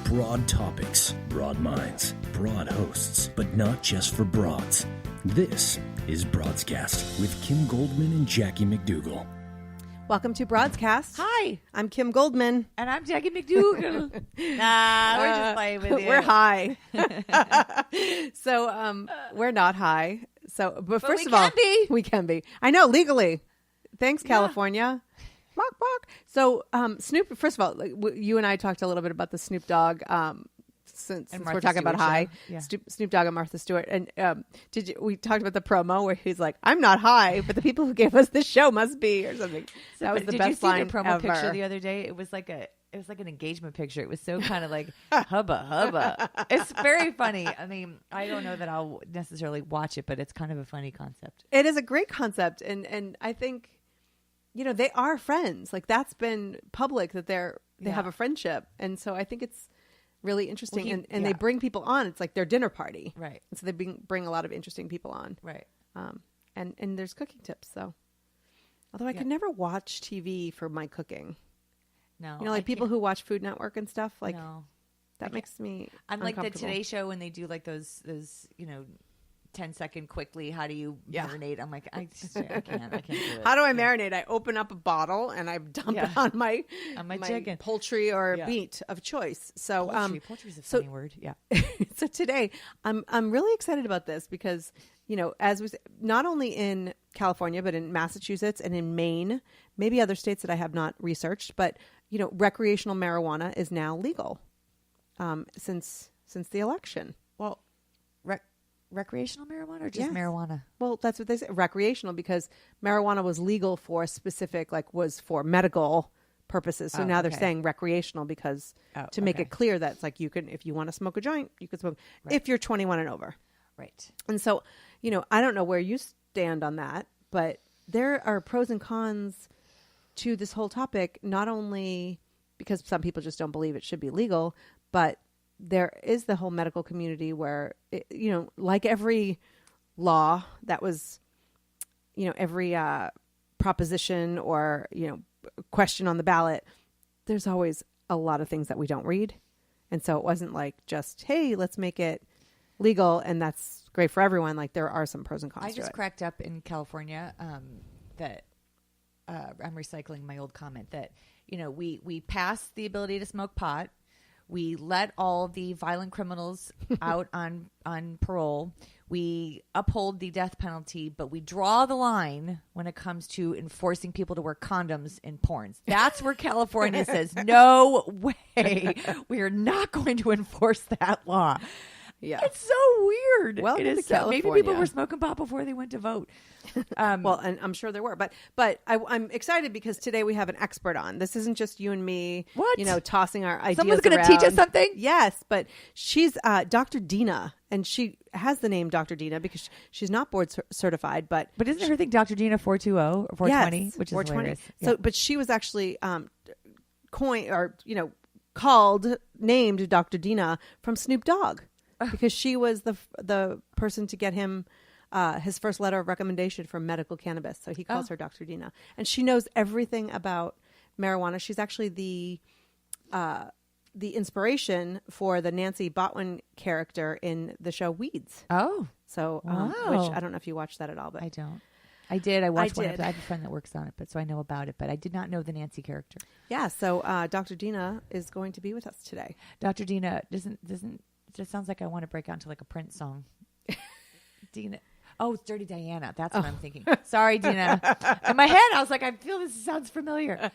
Broad topics, broad minds, broad hosts, but not just for broads. This is Broadscast with Kim Goldman and Jackie McDougall. Welcome to Broadscast. Hi. I'm Kim Goldman. And I'm Jackie McDougall. Nah, we're just playing with you. We're high. So we're not high. So, but first of all, we can be. I know, legally. Thanks, California. Bark, bark. So, Snoop, first of all, you and I talked a little bit about the Snoop Dogg, since we're talking about high. Yeah. Snoop Dogg and Martha Stewart. And we talked about the promo where he's like, I'm not high, but the people who gave us this show must be, or something. That was the best line ever. Did you see the promo picture the other day? It was like an engagement picture. It was so kind of like hubba hubba. It's very funny. I mean, I don't know that I'll necessarily watch it, but it's kind of a funny concept. It is a great concept. And I think, they are friends. Like, that's been public that they have a friendship. And so I think it's really interesting. And they bring people on. It's like their dinner party. Right. And so they bring a lot of interesting people on. Right. And there's cooking tips. So, although I could never watch TV for my cooking. No. Like people who watch Food Network and stuff. Like, no. That makes me I'm like the Today Show when they do like those 10-second quickly, how do you marinate? I'm like, I can't do it. How do I marinate? I open up a bottle and I dump it on my chicken, poultry or meat of choice. So poultry's a funny word. Yeah. So today I'm really excited about this because, as we not only in California, but in Massachusetts and in Maine, maybe other states that I have not researched, but recreational marijuana is now legal since the election. Well, recreational marijuana or just marijuana? Well, that's what they say. Recreational, because marijuana was legal for specific, was for medical purposes. So now they're saying recreational because to make it clear that it's like you can, if you want to smoke a joint, you can smoke if you're 21 and over. Right. And so, I don't know where you stand on that, but there are pros and cons to this whole topic, not only because some people just don't believe it should be legal, but there is the whole medical community where, like every law that was, every proposition or, question on the ballot, there's always a lot of things that we don't read. And so it wasn't like just, hey, let's make it legal and that's great for everyone. Like there are some pros and cons. I just cracked up in California that I'm recycling my old comment that, we passed the ability to smoke pot. We let all the violent criminals out on parole. We uphold the death penalty, but we draw the line when it comes to enforcing people to wear condoms in porns. That's where California says, no way. We are not going to enforce that law. Yeah. It's so weird. Well, it is so, maybe people were smoking pot before they went to vote. Well, and I'm sure there were, but I'm excited because today we have an expert on. This isn't just you and me, tossing our ideas. Someone's going to teach us something. Yes, but she's Dr. Dina, and she has the name Dr. Dina because she's not board certified, but isn't her thing Dr. Dina 420 or 420, yes, which is 420. hilarious. So, but she was actually named Dr. Dina from Snoop Dogg. Because she was the person to get him his first letter of recommendation for medical cannabis. So he calls her Dr. Dina. And she knows everything about marijuana. She's actually the inspiration for the Nancy Botwin character in the show Weeds. Oh. So, which I don't know if you watched that at all. But I don't. I did. I watched one of it. I have a friend that works on it, so I know about it. But I did not know the Nancy character. Yeah. So Dr. Dina is going to be with us today. Dr. Dina doesn't. It just sounds like I want to break out into like a Prince song. Dina. Oh, it's Dirty Diana. That's what I'm thinking. Sorry, Dina. In my head, I was like, I feel this sounds familiar.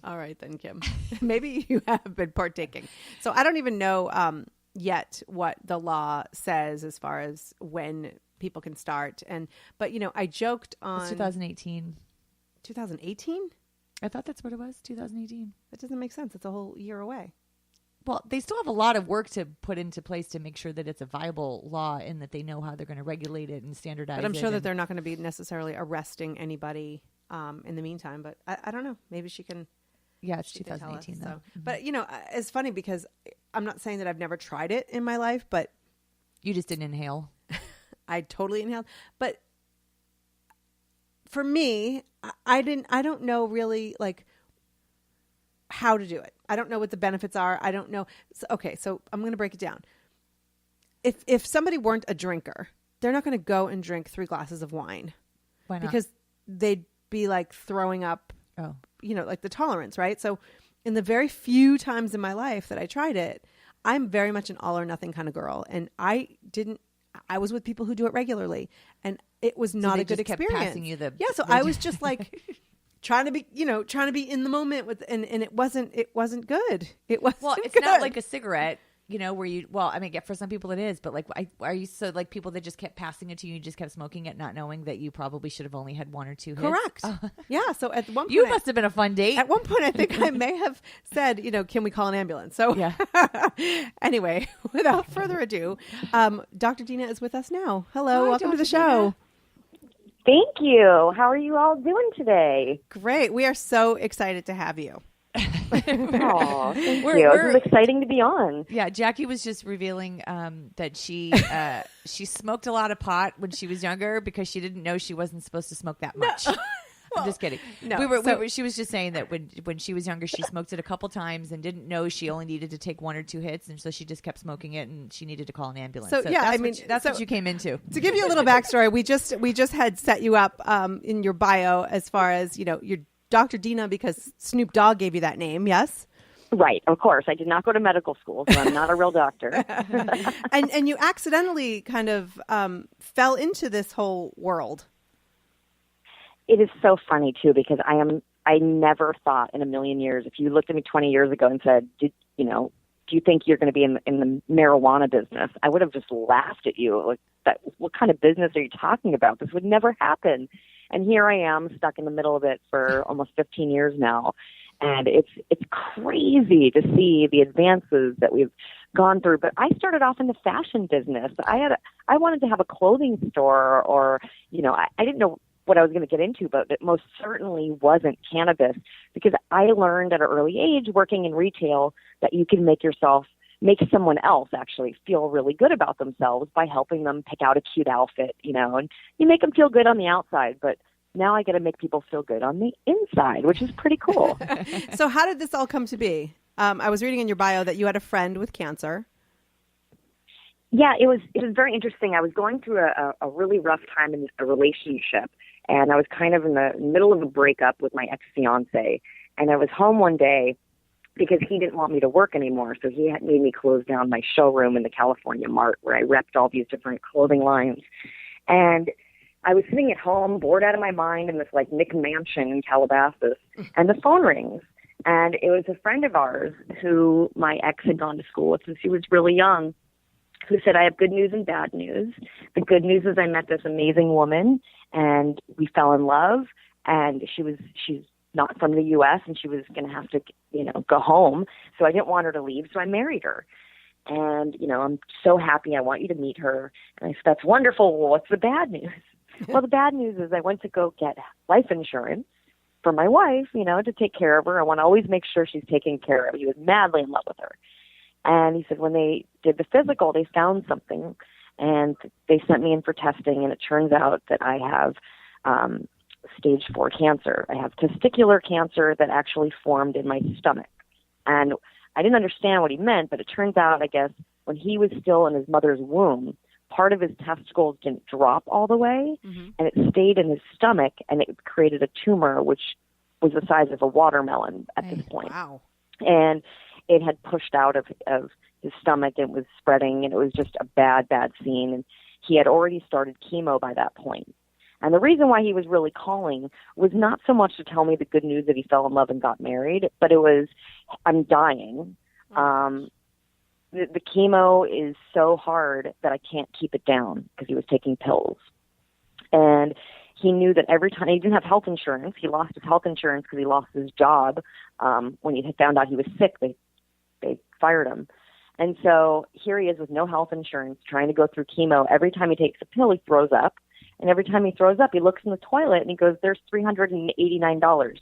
All right, then, Kim. Maybe you have been partaking. So I don't even know yet what the law says as far as when people can start. But I joked on... It's 2018. 2018? I thought that's what it was, 2018. That doesn't make sense. It's a whole year away. Well, they still have a lot of work to put into place to make sure that it's a viable law and that they know how they're going to regulate it and standardize it. But I'm sure that they're not going to be necessarily arresting anybody in the meantime. But I don't know. Maybe she can. Yeah, it's 2018 though. So. But it's funny because I'm not saying that I've never tried it in my life, but you just didn't inhale. I totally inhaled. But for me, I don't know really like how to do it. I don't know what the benefits are. I don't know. So, okay, so I'm going to break it down. If somebody weren't a drinker, they're not going to go and drink 3 glasses of wine. Why not? Because they'd be like throwing up, like the tolerance, right? So in the very few times in my life that I tried it, I'm very much an all or nothing kind of girl. And I was with people who do it regularly, and it was not a good experience. Kept passing you so I was just like trying to be in the moment with, and it wasn't good. It wasn't Well, it's good. not like a cigarette, where you, for some people it is, but like, are you so like people that just kept passing it to you, you just kept smoking it, not knowing that you probably should have only had 1 or 2 hits? Correct. Yeah. So at one point, you must have been a fun date. At one point, I think I may have said, can we call an ambulance? So yeah. Anyway, without further ado, Dr. Dina is with us now. Hello. Hi, welcome Dr. to the show. Dina. Thank you. How are you all doing today? Great. We are so excited to have you. Oh, thank you. It's exciting to be on. Yeah, Jackie was just revealing that she smoked a lot of pot when she was younger because she didn't know she wasn't supposed to smoke that much. I'm just kidding. No, she was just saying that when she was younger, she smoked it a couple times and didn't know she only needed to take 1 or 2 hits, and so she just kept smoking it, and she needed to call an ambulance. So yeah, that's what you came into. To give you a little backstory, we just had set you up in your bio as far as you're Dr. Dina because Snoop Dogg gave you that name. Yes. Right, of course. I did not go to medical school, so I'm not a real doctor. and you accidentally kind of fell into this whole world. It is so funny too because I never thought in a million years, if you looked at me 20 years ago and said, do you think you're going to be in the marijuana business? I would have just laughed at you. Like, what kind of business are you talking about? This would never happen. And here I am stuck in the middle of it for almost 15 years now. And it's crazy to see the advances that we've gone through. But I started off in the fashion business. I wanted to have a clothing store, or I didn't know what I was going to get into, but it most certainly wasn't cannabis, because I learned at an early age working in retail that you can make someone else actually feel really good about themselves by helping them pick out a cute outfit, and you make them feel good on the outside, but now I get to make people feel good on the inside, which is pretty cool. So how did this all come to be? I was reading in your bio that you had a friend with cancer. Yeah, it was very interesting. I was going through a really rough time in a relationship, and I was kind of in the middle of a breakup with my ex-fiance, and I was home one day because he didn't want me to work anymore, so he had made me close down my showroom in the California Mart where I repped all these different clothing lines. And I was sitting at home, bored out of my mind in this like Nick mansion in Calabasas, and the phone rings. And it was a friend of ours who my ex had gone to school with since he was really young, who said, I have good news and bad news. The good news is I met this amazing woman, and we fell in love, and she's not from the U.S., and she was going to have to, go home. So I didn't want her to leave, so I married her. And, I'm so happy. I want you to meet her. And I said, that's wonderful. Well, what's the bad news? Well, the bad news is I went to go get life insurance for my wife, to take care of her. I want to always make sure she's taken care of. He was madly in love with her. And he said when they did the physical, they found something, and they sent me in for testing, and it turns out that I have stage 4 cancer. I have testicular cancer that actually formed in my stomach. And I didn't understand what he meant, but it turns out, I guess, when he was still in his mother's womb, part of his testicles didn't drop all the way, and it stayed in his stomach, and it created a tumor, which was the size of a watermelon at this point. Wow. And it had pushed out of his stomach, and it was spreading, and it was just a bad, bad scene. And he had already started chemo by that point. And the reason why he was really calling was not so much to tell me the good news that he fell in love and got married, but it was, I'm dying. The chemo is so hard that I can't keep it down, because he was taking pills. And he knew that every time, he didn't have health insurance. He lost his health insurance because he lost his job. When he had found out he was sick, they fired him. And so here he is with no health insurance, trying to go through chemo. Every time he takes a pill, he throws up. And every time he throws up, he looks in the toilet and he goes, there's $389.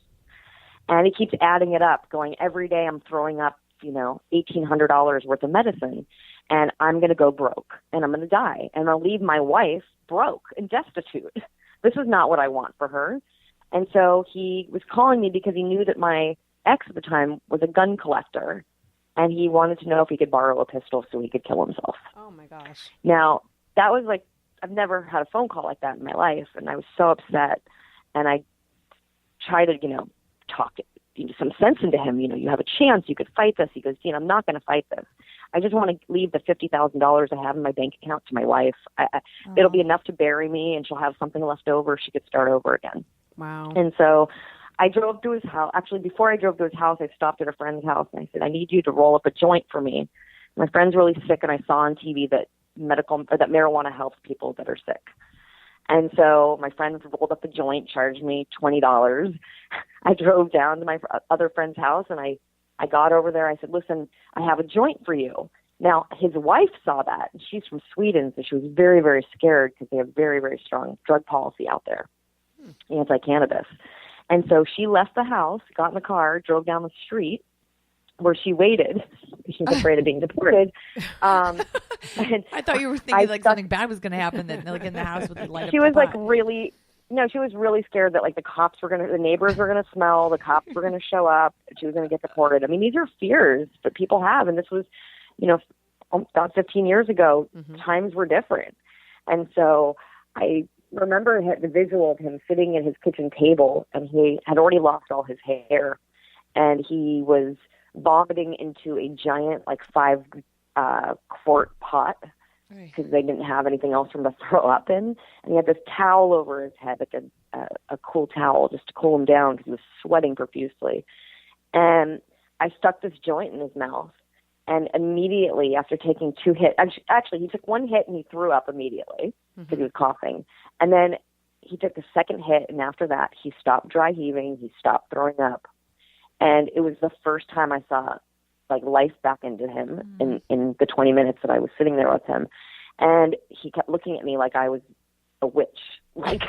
And he keeps adding it up, going, every day I'm throwing up, $1,800 worth of medicine, and I'm going to go broke, and I'm going to die, and I'll leave my wife broke and destitute. This is not what I want for her. And so he was calling me because he knew that my ex at the time was a gun collector, and he wanted to know if he could borrow a pistol so he could kill himself. Oh my gosh. Now, that was like, I've never had a phone call like that in my life, and I was so upset. And I tried to, talk some sense into him. You have a chance. You could fight this. He goes, Dina, I'm not going to fight this. I just want to leave the $50,000 I have in my bank account to my wife. It'll be enough to bury me, and she'll have something left over. She could start over again. Wow. And so I drove to his house. Actually, before I drove to his house, I stopped at a friend's house, and I said, I need you to roll up a joint for me. My friend's really sick, and I saw on TV that marijuana helps people that are sick. And so my friend rolled up a joint, charged me $20. I drove down to my other friend's house, and I got over there. I said, listen, I have a joint for you. Now, his wife saw that, and she's from Sweden, so she was very, very scared because they have very, very strong drug policy out there, anti-cannabis. And so she left the house, got in the car, drove down the street where she waited. She was afraid of being deported. I thought you were thinking something bad was going to happen, that like in the house with the light. She was she was really scared that like the neighbors were going to smell, the cops were going to show up, she was going to get deported. I mean, these are fears that people have, and this was, about 15 years ago. Mm-hmm. Times were different, and so I remember the visual of him sitting at his kitchen table, and he had already lost all his hair, and he was vomiting into a giant, like 5-quart pot because they didn't have anything else for him to throw up in. And he had this towel over his head, like a cool towel, just to cool him down because he was sweating profusely. And I stuck this joint in his mouth. And immediately after taking 2 hits, actually he took 1 hit and he threw up immediately because he was coughing. And then he took the second hit, and after that he stopped dry heaving, he stopped throwing up. And it was the first time I saw like life back into him in the 20 minutes that I was sitting there with him. And he kept looking at me like I was a witch. Like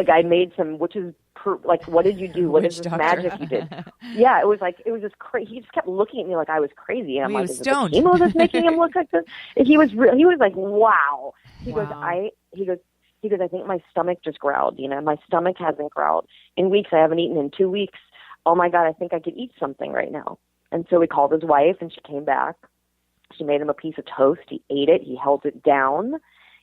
I made some witches, like, what did you do? What is this magic you did? Yeah, it was just crazy. He just kept looking at me like I was crazy. And I'm like, is it the chemo that's making him look like this? And he was like, wow. He goes, I think my stomach just growled. My stomach hasn't growled in weeks. I haven't eaten in 2 weeks. Oh my God, I think I could eat something right now. And so we called his wife, and she came back. She made him a piece of toast. He ate it. He held it down.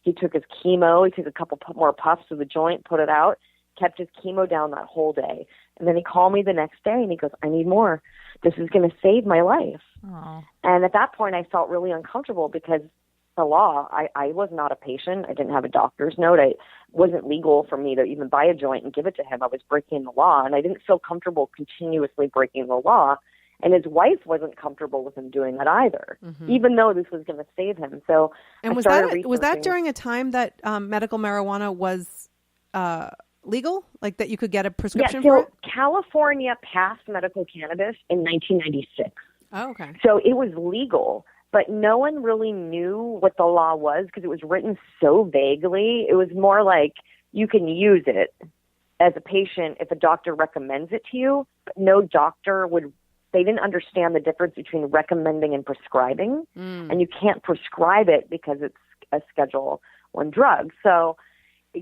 He took his chemo. He took a couple more puffs of the joint, put it out, kept his chemo down that whole day. And then he called me the next day, and he goes, I need more. This is going to save my life. Aww. And at that point, I felt really uncomfortable because the law, I was not a patient. I didn't have a doctor's note. It wasn't legal for me to even buy a joint and give it to him. I was breaking the law, and I didn't feel comfortable continuously breaking the law. And his wife wasn't comfortable with him doing that either, even though this was going to save him. So, and was that during a time that medical marijuana was legal, like that you could get a prescription for it? California passed medical cannabis in 1996. Oh, okay. So it was legal. But no one really knew what the law was because it was written so vaguely. It was more like you can use it as a patient if a doctor recommends it to you, but no doctor they didn't understand the difference between recommending and prescribing. And you can't prescribe it because it's a Schedule I drug. So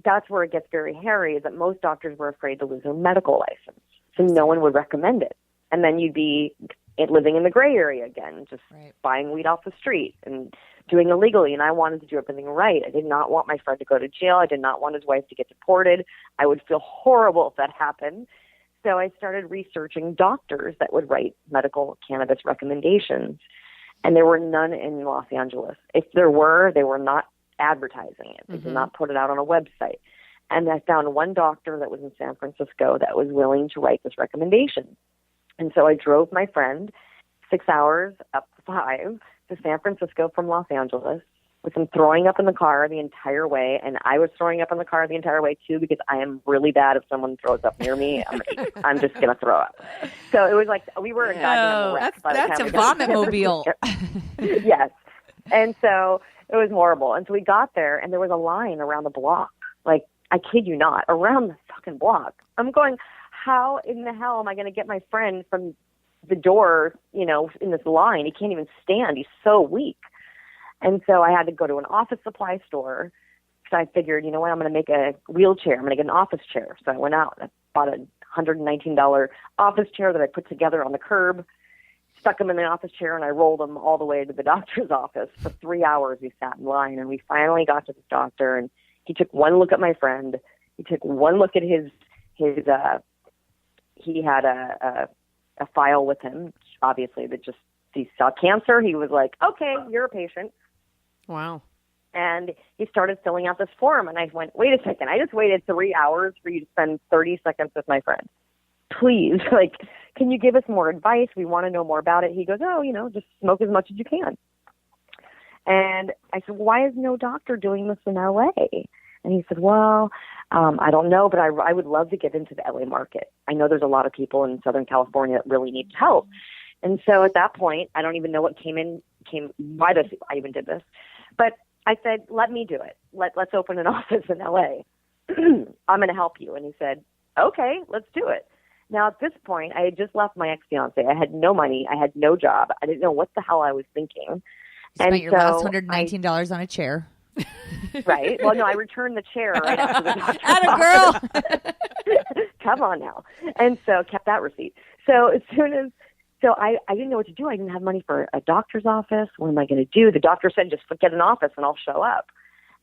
that's where it gets very hairy, is that most doctors were afraid to lose their medical license. So no one would recommend it. And then you'd be living in the gray area again, just buying weed off the street and doing illegally. And I wanted to do everything right. I did not want my friend to go to jail. I did not want his wife to get deported. I would feel horrible if that happened. So I started researching doctors that would write medical cannabis recommendations. And there were none in Los Angeles. If there were, they were not advertising it. They did not put it out on a website. And I found one doctor that was in San Francisco that was willing to write this recommendation. And so I drove my friend 6 hours up to 5 to San Francisco from Los Angeles with him throwing up in the car the entire way. And I was throwing up in the car the entire way too, because I am really bad if someone throws up near me. I'm just going to throw up. So it was like we were a goddamn wreck. That's a vomit mobile. Yes. And so it was horrible. And so we got there, and there was a line around the block. Like, I kid you not, around the fucking block. I'm going, how in the hell am I going to get my friend from the door, in this line? He can't even stand. He's so weak. And so I had to go to an office supply store because I figured, I'm going to make a wheelchair. I'm going to get an office chair. So I went out and I bought a $119 office chair that I put together on the curb, stuck him in the office chair, and I rolled him all the way to the doctor's office. For 3 hours we sat in line, and we finally got to the doctor, and he took one look at my friend. He took one look at his he had a file with him, obviously, that just, he saw cancer. He was like, okay, you're a patient. Wow. And he started filling out this form, and I went, wait a second, I just waited 3 hours for you to spend 30 seconds with my friend. Please, like, can you give us more advice? We want to know more about it. He goes, oh, just smoke as much as you can. And I said, why is no doctor doing this in LA? And he said, well, I don't know, but I would love to get into the LA market. I know there's a lot of people in Southern California that really need help. And so at that point, I don't even know what why I even did this. But I said, let me do it. Let's open an office in LA. I'm going to help you. And he said, okay, let's do it. Now, at this point, I had just left my ex-fiance. I had no money. I had no job. I didn't know what the hell I was thinking. You spent your last $119 on a chair. Right. Well, no, I returned the chair right after the doctor. Atta girl. Come on now. And so kept that receipt. So as soon as, I didn't know what to do. I didn't have money for a doctor's office. What am I going to do? The doctor said, just get an office and I'll show up.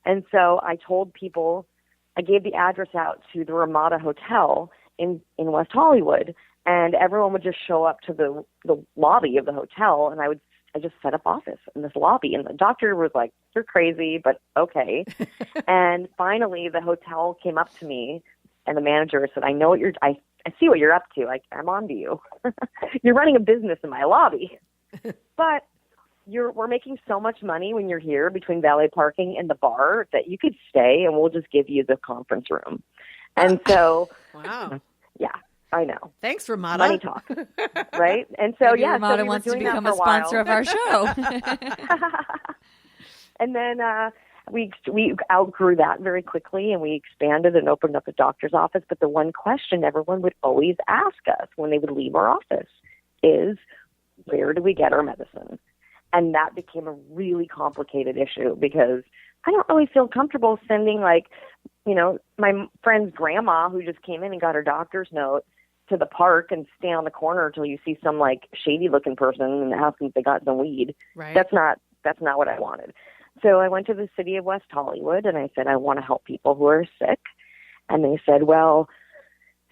And so I told people, I gave the address out to the Ramada Hotel in West Hollywood, and everyone would just show up to the lobby of the hotel, and I just set up office in this lobby. And the doctor was like, you're crazy, but okay. And finally the hotel came up to me, and the manager said, I know what I see what you're up to. I'm on to you. You're running a business in my lobby, but we're making so much money when you're here between valet parking and the bar that you could stay, and we'll just give you the conference room. And so, wow. Yeah, I know. Thanks, Ramada. Money talk, right? And so, Maybe yeah, Ramada so wants to become a sponsor of our show. And then we outgrew that very quickly, and we expanded and opened up a doctor's office. But the one question everyone would always ask us when they would leave our office is, where do we get our medicine? And that became a really complicated issue, because I don't really feel comfortable sending, my friend's grandma who just came in and got her doctor's note to the park and stay on the corner until you see some shady looking person and ask them if they got some weed. Right. That's not what I wanted. So I went to the city of West Hollywood and I said, I want to help people who are sick. And they said, well,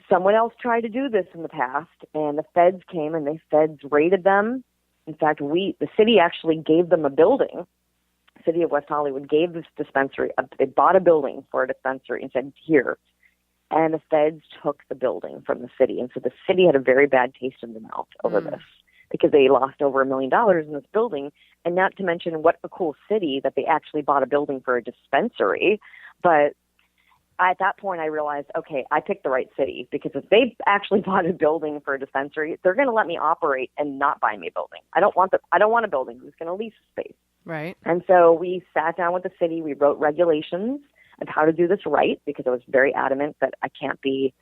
someone else tried to do this in the past, and the feds came and the feds raided them. In fact, the city actually gave them a building. The city of West Hollywood gave this dispensary, they bought a building for a dispensary and said, here. And the feds took the building from the city. And so the city had a very bad taste in the mouth over this, because they lost over $1 million in this building. And not to mention, what a cool city that they actually bought a building for a dispensary. But at that point, I realized, okay, I picked the right city, because if they actually bought a building for a dispensary, they're going to let me operate and not buy me a building. I don't want a building. Who's going to lease space? Right. And so we sat down with the city. We wrote regulations of how to do this right, because I was very adamant that I can't be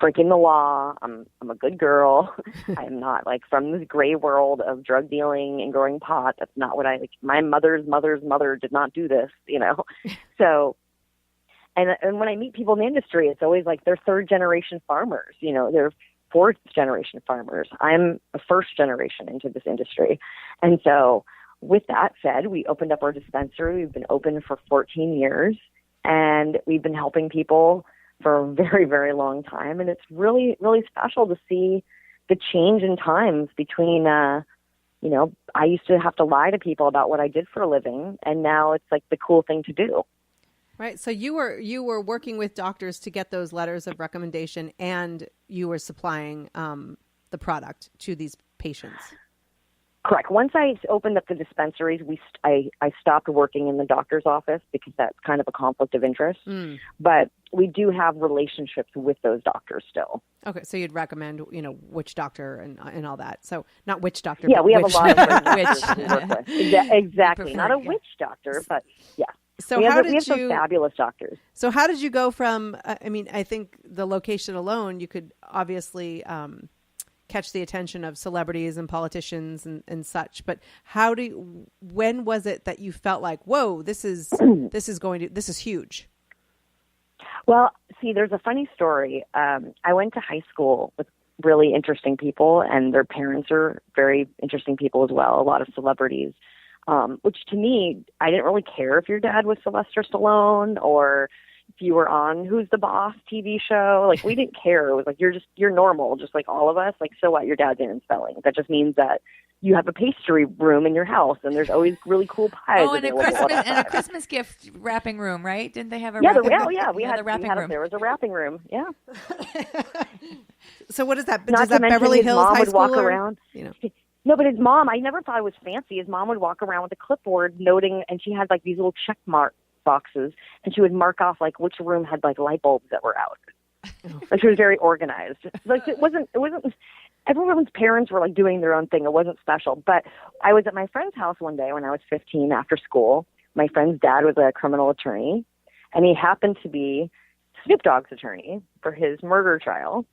breaking the law. I'm a good girl. I'm not from this gray world of drug dealing and growing pot. That's not what my mother's mother did not do this, So, and when I meet people in the industry, it's always they're third generation farmers, they're fourth generation farmers. I'm a first generation into this industry. And so with that said, we opened up our dispensary. We've been open for 14 years, and we've been helping people for a very, very long time. And it's really, really special to see the change in times between, I used to have to lie to people about what I did for a living, and now it's the cool thing to do. Right. So you were working with doctors to get those letters of recommendation, and you were supplying the product to these patients. Correct. Once I opened up the dispensaries, I stopped working in the doctor's office, because that's kind of a conflict of interest. But we do have relationships with those doctors still. Okay, so you'd recommend, which doctor and all that. So not which doctor. Yeah, but we have which. a lot of doctors we work with. Exactly. Not a witch doctor, but yeah. So we how have did some fabulous doctors. So how did you go from? I think the location alone, you could obviously catch the attention of celebrities and politicians and such. But when was it that you felt like, whoa, this is huge? Well, see, there's a funny story. I went to high school with really interesting people, and their parents are very interesting people as well, a lot of celebrities, which to me, I didn't really care if your dad was Sylvester Stallone or if you were on Who's the Boss TV show. Like, we didn't care. It was like, you're normal, just like all of us. Like, so what? Your dad's in spelling. That just means that you have a pastry room in your house, and there's always really cool pies. Oh, and a Christmas gift wrapping room, right? Didn't they have a wrapping room? Yeah, we had a wrapping room. There was a wrapping room. Yeah. So what is that? Not is that Beverly Hills mom High would School? walk around. No, but his mom, I never thought it was fancy. His mom would walk around with a clipboard noting, and she had like these little check mark boxes, and she would mark off like which room had like light bulbs that were out. Like, she was very organized. Like, it wasn't, everyone's parents were like doing their own thing. It wasn't special. But I was at my friend's house one day when I was 15 after school. My friend's dad was a criminal attorney, and he happened to be Snoop Dogg's attorney for his murder trial.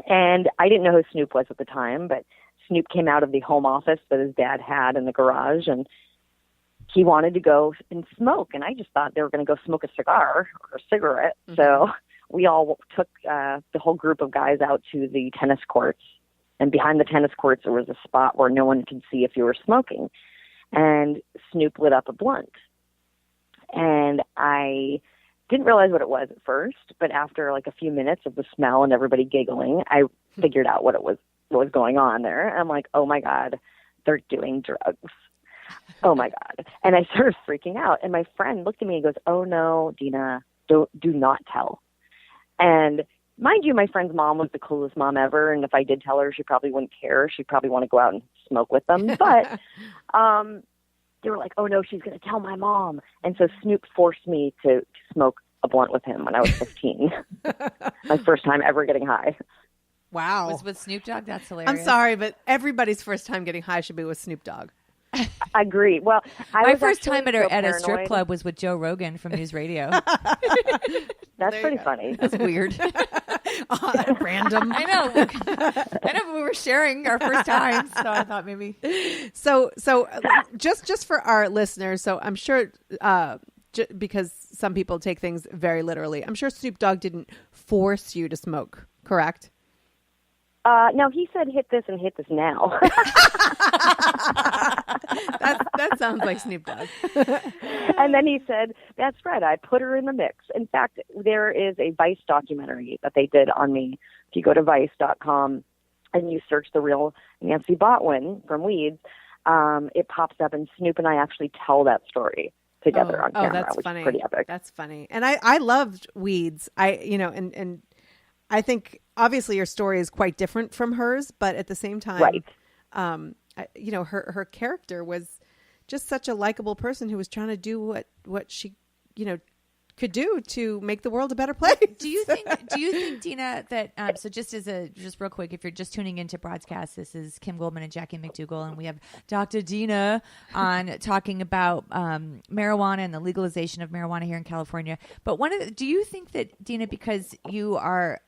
And I didn't know who Snoop was at the time, but Snoop came out of the home office that his dad had in the garage, and he wanted to go and smoke. And I just thought they were going to go smoke a cigar or a cigarette. Mm-hmm. So we all took the whole group of guys out to the tennis courts. And behind the tennis courts, there was a spot where no one could see if you were smoking. And Snoop lit up a blunt. And I didn't realize what it was at first, but after like a few minutes of the smell and everybody giggling, I figured out what was going on there. I'm like, oh my God, they're doing drugs. Oh my God. And I started freaking out. And my friend looked at me and goes, oh no, Dina, do not tell. And mind you, my friend's mom was the coolest mom ever. And if I did tell her, she probably wouldn't care. She'd probably want to go out and smoke with them. But they were like, oh no, she's going to tell my mom. And so Snoop forced me to smoke a blunt with him when I was 15. My first time ever getting high. Wow. Was with Snoop Dogg? That's hilarious. I'm sorry, but every's first time getting high should be with Snoop Dogg. I agree. Well, my first time at a strip club was with Joe Rogan from News Radio. That's pretty funny. That's weird. Random. I know, but we were sharing our first time, so I thought maybe. So just for our listeners, so I'm sure because some people take things very literally, I'm sure Snoop Dogg didn't force you to smoke, correct? No, he said hit this and hit this now. That sounds like Snoop Dogg. And then he said, that's right, I put her in the mix. In fact, there is a Vice documentary that they did on me. If you go to vice.com and you search the real Nancy Botwin from Weeds, it pops up, and Snoop and I actually tell that story together on camera, that's which funny. is pretty epic. That's funny. And I loved Weeds. And I think obviously your story is quite different from hers, but at the same time, right. Her character was just such a likable person who was trying to do what she, could do to make the world a better place. Do you think, Dina, that so just real quick, if you're just tuning into Broadscast, this is Kim Goldman and Jackie McDougall, and we have Dr. Dina on talking about marijuana and the legalization of marijuana here in California. But do you think that, Dina, because you are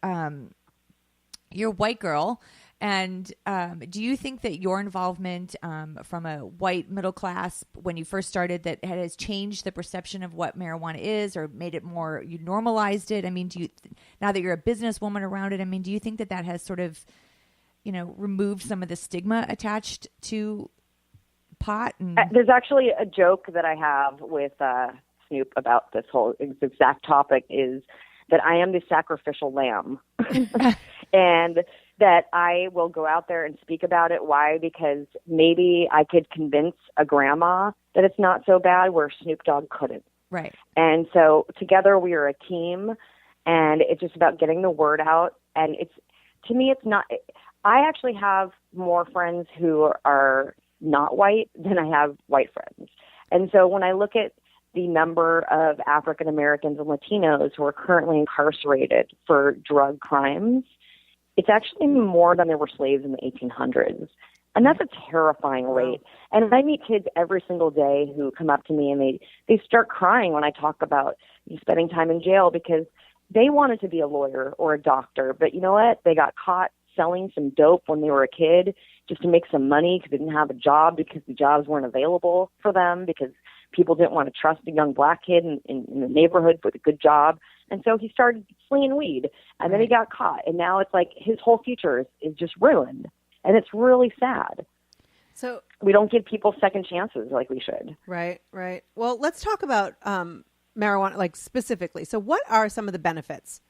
you're a white girl, and do you think that your involvement from a white middle class when you first started that has changed the perception of what marijuana is, or made it more, you normalized it? I mean, now that you're a businesswoman around it, I mean, do you think that has sort of, removed some of the stigma attached to pot? There's actually a joke that I have with Snoop about this whole exact topic, is that I am the sacrificial lamb. And that I will go out there and speak about it. Why? Because maybe I could convince a grandma that it's not so bad, where Snoop Dogg couldn't. Right. And so together we are a team, and it's just about getting the word out. And to me, it's not, I actually have more friends who are not white than I have white friends. And so when I look at the number of African Americans and Latinos who are currently incarcerated for drug crimes, it's actually more than there were slaves in the 1800s. And that's a terrifying rate. And I meet kids every single day who come up to me, and they start crying when I talk about spending time in jail, because they wanted to be a lawyer or a doctor. But you know what? They got caught selling some dope when they were a kid just to make some money, because they didn't have a job, because the jobs weren't available for them, because People didn't want to trust a young black kid in the neighborhood with a good job. And so he started slinging weed, and then he got caught. And now it's like his whole future is just ruined. And it's really sad. So we don't give people second chances like we should. Right. Well, let's talk about marijuana, like specifically. So what are some of the benefits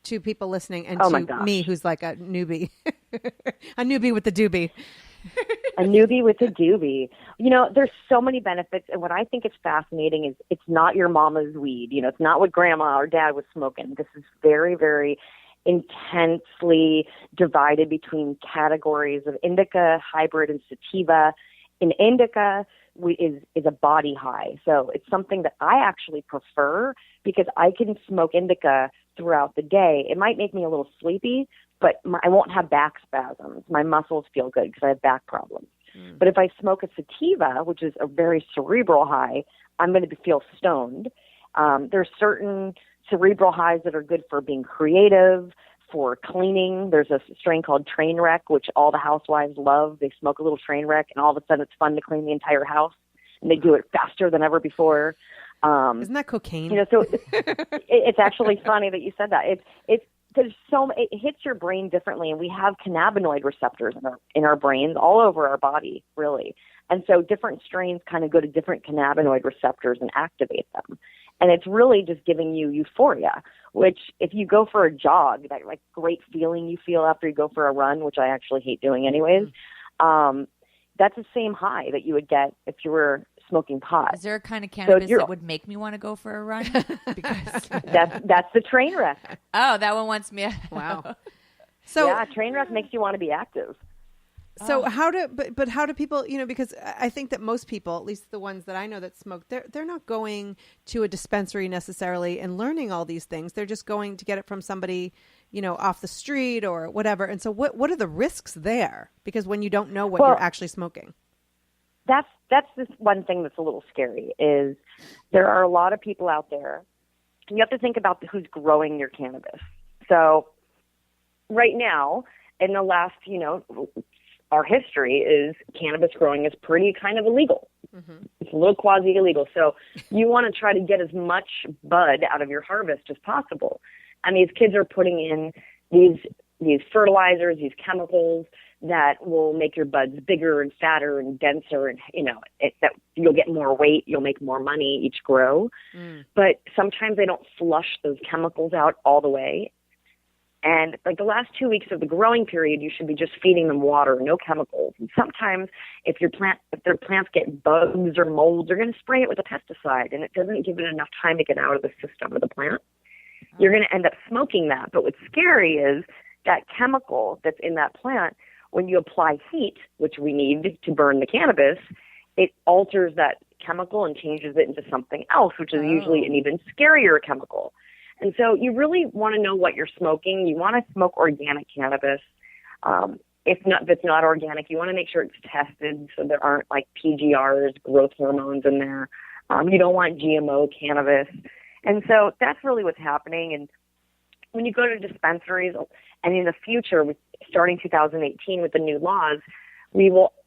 to people listening and to me, who's like a newbie, a newbie with the doobie? A newbie with a doobie. You know, there's so many benefits. And what I think is fascinating is it's not your mama's weed. You know, it's not what grandma or dad was smoking. This is very, very intensely divided between categories of indica, hybrid, and sativa. In indica is a body high. So it's something that I actually prefer because I can smoke indica throughout the day. It might make me a little sleepy, but I won't have back spasms. My muscles feel good because I have back problems. But if I smoke a sativa, which is a very cerebral high, I'm going to feel stoned. There's certain cerebral highs that are good for being creative, for cleaning. There's a strain called Trainwreck, which all the housewives love. They smoke a little Trainwreck, and all of a sudden it's fun to clean the entire house, and they do it faster than ever before. Isn't that cocaine? You know, so it's actually funny that you said that. It hits your brain differently, and we have cannabinoid receptors in our brains all over our body, really. And so different strains kind of go to different cannabinoid receptors and activate them. And it's really just giving you euphoria, which if you go for a jog, that like great feeling you feel after you go for a run, which I actually hate doing anyways, that's the same high that you would get if you were smoking pot. Is there a kind of cannabis that would make me want to go for a run? Because that's the Trainwreck. Oh, that one wants me. Wow. So yeah, Trainwreck makes you want to be active. So how do people, you know, because I think that most people, at least the ones that I know that smoke, they're not going to a dispensary necessarily and learning all these things. They're just going to get it from somebody, you know, off the street or whatever. And so what are the risks there? Because when you don't know what you're actually smoking. That's this one thing that's a little scary is there are a lot of people out there. And you have to think about who's growing your cannabis. So right now, in the last, you know, our history is cannabis growing is pretty kind of illegal. Mm-hmm. It's a little quasi-illegal. So you want to try to get as much bud out of your harvest as possible. And these kids are putting in these fertilizers, these chemicals that will make your buds bigger and fatter and denser, and you know that you'll get more weight, you'll make more money each grow. But sometimes they don't flush those chemicals out all the way. And like the last 2 weeks of the growing period, you should be just feeding them water, no chemicals. And sometimes if their plants get bugs or molds, they're going to spray it with a pesticide, and it doesn't give it enough time to get out of the system of the plant. You're going to end up smoking that. But what's scary is that chemical that's in that plant, when you apply heat, which we need to burn the cannabis, it alters that chemical and changes it into something else, which is usually an even scarier chemical. And so you really want to know what you're smoking. You want to smoke organic cannabis. If it's not organic, you want to make sure it's tested so there aren't like PGRs, growth hormones in there. You don't want GMO cannabis. And so that's really what's happening. And when you go to dispensaries, and in the future, starting 2018 with the new laws,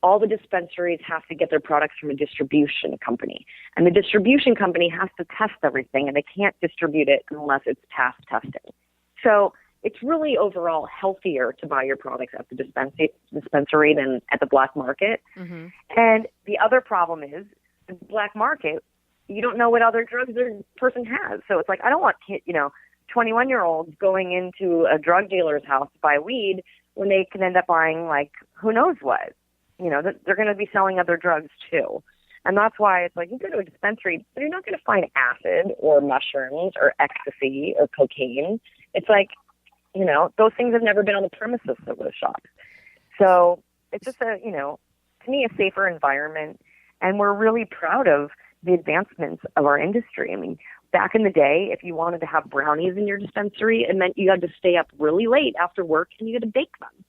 all the dispensaries have to get their products from a distribution company. And the distribution company has to test everything, and they can't distribute it unless it's past testing. So it's really overall healthier to buy your products at the dispensary than at the black market. Mm-hmm. And the other problem is the black market, you don't know what other drugs the person has. So it's like, I don't want 21-year-olds going into a drug dealer's house to buy weed when they can end up buying, like, who knows what. You know, they're going to be selling other drugs, too. And that's why it's like you go to a dispensary, but you're not going to find acid or mushrooms or ecstasy or cocaine. It's like, you know, those things have never been on the premises of those shops. So it's just to me, a safer environment. And we're really proud of the advancements of our industry. I mean, back in the day, if you wanted to have brownies in your dispensary, it meant you had to stay up really late after work and you had to bake them.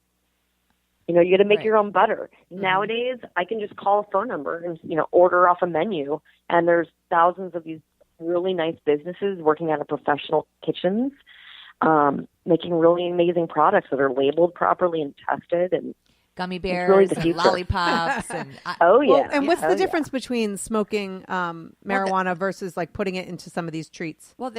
You know, you got to make your own butter. Mm-hmm. Nowadays, I can just call a phone number and, order off a menu. And there's thousands of these really nice businesses working out of professional kitchens, making really amazing products that are labeled properly and tested. And gummy really bears the and future. lollipops. And Oh yeah. Well, and what's Oh, the yeah. difference between smoking marijuana versus like putting it into some of these treats? well,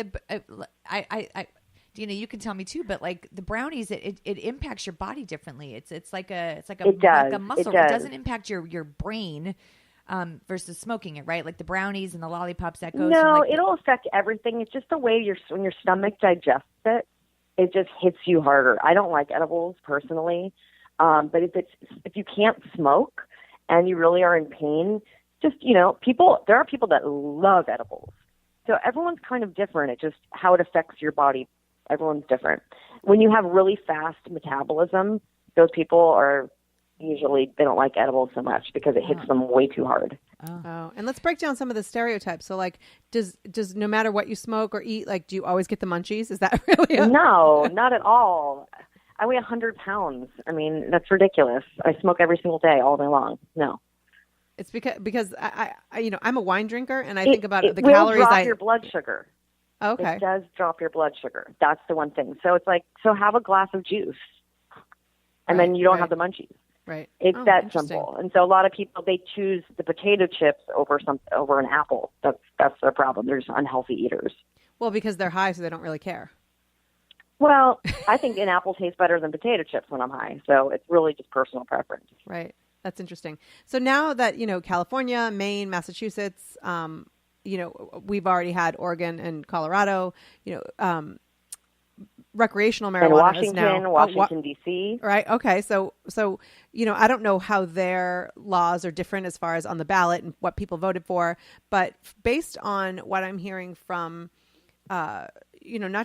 Dina, you can tell me too, but like the brownies, it impacts your body differently. It's like a It does. like a muscle. It does. Doesn't impact your brain versus smoking it, right? Like the brownies and the lollipops that goes. No, from like it'll affect everything. It's just the way when your stomach digests it, it just hits you harder. I don't like edibles personally, but if you can't smoke and you really are in pain, just there are people that love edibles. So everyone's kind of different. It's just how it affects your body. Everyone's different. When you have really fast metabolism, those people are usually, they don't like edibles so much because it hits them way too hard. Oh, and let's break down some of the stereotypes. So, like, does no matter what you smoke or eat, like, do you always get the munchies? Is that really? No, not at all. I weigh 100 pounds. I mean, that's ridiculous. I smoke every single day, all day long. No. It's because I I'm a wine drinker, and I think about the will calories. Drop your blood sugar. Okay. It does drop your blood sugar. That's the one thing. So it's like, have a glass of juice, and then you don't have the munchies. Right. It's that simple. And so a lot of people, they choose the potato chips over an apple. That's their problem. They're just unhealthy eaters. Well, because they're high, so they don't really care. Well, I think an apple tastes better than potato chips when I'm high. So it's really just personal preference. Right. That's interesting. So now that, California, Maine, Massachusetts, we've already had Oregon and Colorado, recreational marijuana is now Washington, D.C. Right. Okay. So, I don't know how their laws are different as far as on the ballot and what people voted for, but based on what I'm hearing from, not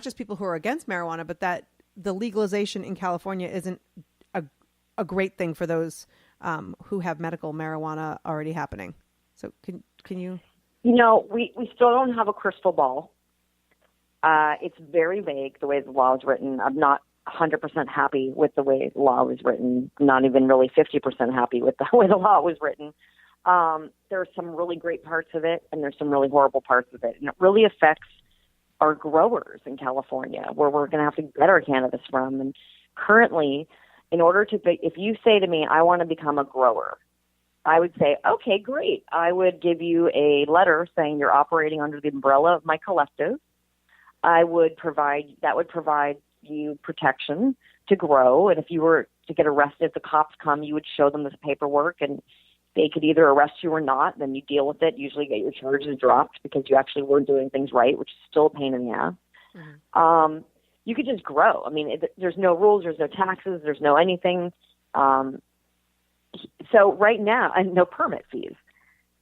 just people who are against marijuana, but that the legalization in California isn't a great thing for those who have medical marijuana already happening. So can you? We still don't have a crystal ball. It's very vague the way the law is written. I'm not 100% happy with the way the law was written. I'm not even really 50% happy with the way the law was written. There are some really great parts of it, and there's some really horrible parts of it. And it really affects our growers in California, where we're going to have to get our cannabis from. And currently, if you say to me, I want to become a grower, I would say, okay, great. I would give you a letter saying you're operating under the umbrella of my collective. That would provide you protection to grow. And if you were to get arrested, if the cops come, you would show them this paperwork, and they could either arrest you or not. Then you deal with it, usually get your charges dropped because you actually were doing things right, which is still a pain in the ass. Mm-hmm. You could just grow. I mean, there's no rules, there's no taxes, there's no anything. So right now, and no permit fees.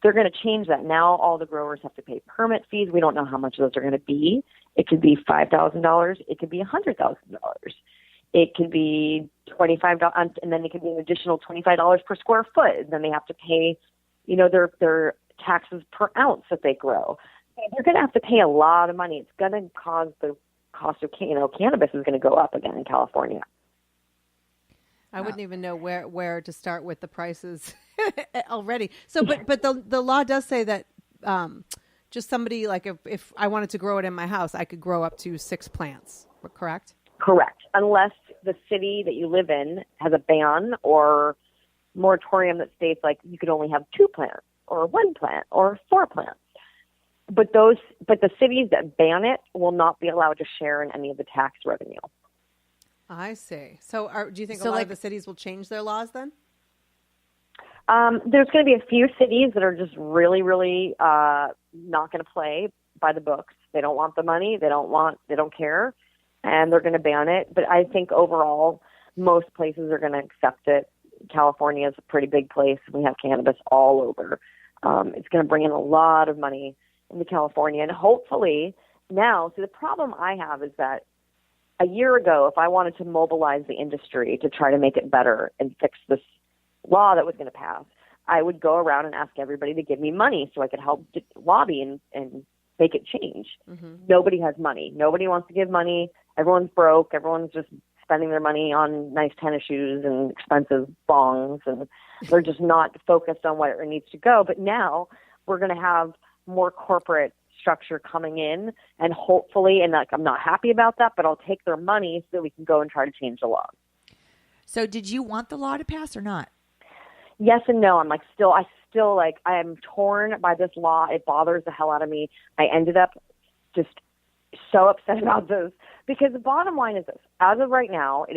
They're going to change that. Now all the growers have to pay permit fees. We don't know how much those are going to be. It could be $5,000. It could be $100,000. It could be $25, and then it could be an additional $25 per square foot. And then they have to pay, their taxes per ounce that they grow. They're going to have to pay a lot of money. It's going to cause the cost of cannabis is going to go up again in California. I wouldn't even know where to start with the prices already. So, but the law does say that just somebody, like if I wanted to grow it in my house, I could grow up to 6 plants, correct? Correct. Unless the city that you live in has a ban or moratorium that states like you could only have 2 plants or 1 plant or 4 plants. But the cities that ban it will not be allowed to share in any of the tax revenue. I see. So do you think a lot of the cities will change their laws then? There's going to be a few cities that are just really, really not going to play by the books. They don't want the money. They don't care. And they're going to ban it. But I think overall, most places are going to accept it. California is a pretty big place. We have cannabis all over. It's going to bring in a lot of money into California. And hopefully now, the problem I have is that a year ago, if I wanted to mobilize the industry to try to make it better and fix this law that was going to pass, I would go around and ask everybody to give me money so I could help lobby and make it change. Mm-hmm. Nobody has money. Nobody wants to give money. Everyone's broke. Everyone's just spending their money on nice tennis shoes and expensive bongs, and they're just not focused on where it needs to go. But now we're going to have more corporate structure coming in, and hopefully, and I'm not happy about that, but I'll take their money so that we can go and try to change the law. So did you want the law to pass or not? Yes and no. I am torn by this law. It bothers the hell out of me. I ended up just so upset about this because the bottom line is this. As of right now,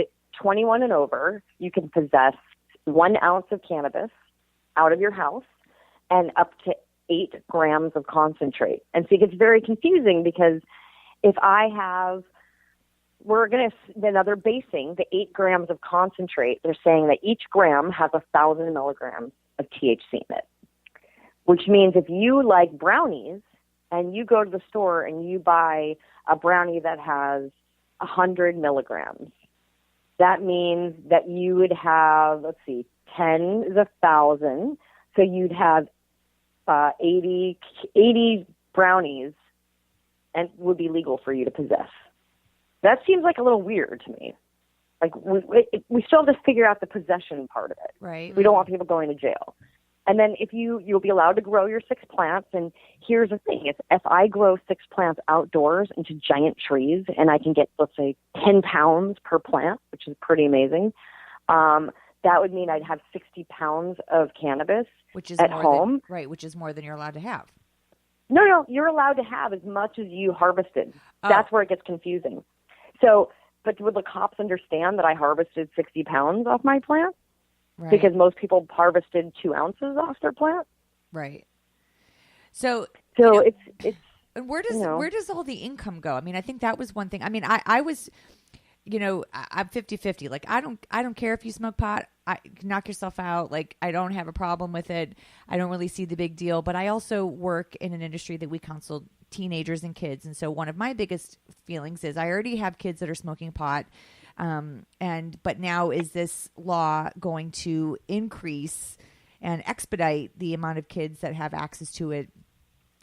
21 and over, you can possess 1 ounce of cannabis out of your house and up to 8 grams of concentrate. And so it gets very confusing because if I have, then they're basing the 8 grams of concentrate. They're saying that each gram has 1,000 milligrams of THC in it, which means if you like brownies and you go to the store and you buy a brownie that has 100 milligrams, that means that you would have, 10 is 1,000. So you'd have 80 brownies and would be legal for you to possess. That seems like a little weird to me. Like we still have to figure out the possession part of it. Right. We don't want people going to jail. And then if you'll be allowed to grow your 6 plants. And here's the thing: if I grow 6 plants outdoors into giant trees, and I can get, let's say, 10 pounds per plant, which is pretty amazing. That would mean I'd have 60 pounds of cannabis at home. Which is more than you're allowed to have. No, you're allowed to have as much as you harvested. Oh. That's where it gets confusing. So, but would the cops understand that I harvested 60 pounds off my plant? Right. Because most people harvested 2 ounces off their plant. Right. So it's and where does all the income go? I mean, I think that was one thing. I mean, I was, I'm 50-50. Like, I don't care if you smoke pot. Knock yourself out. Like, I don't have a problem with it. I don't really see the big deal. But I also work in an industry that we counsel teenagers and kids. And so one of my biggest feelings is I already have kids that are smoking pot. But now is this law going to increase and expedite the amount of kids that have access to it?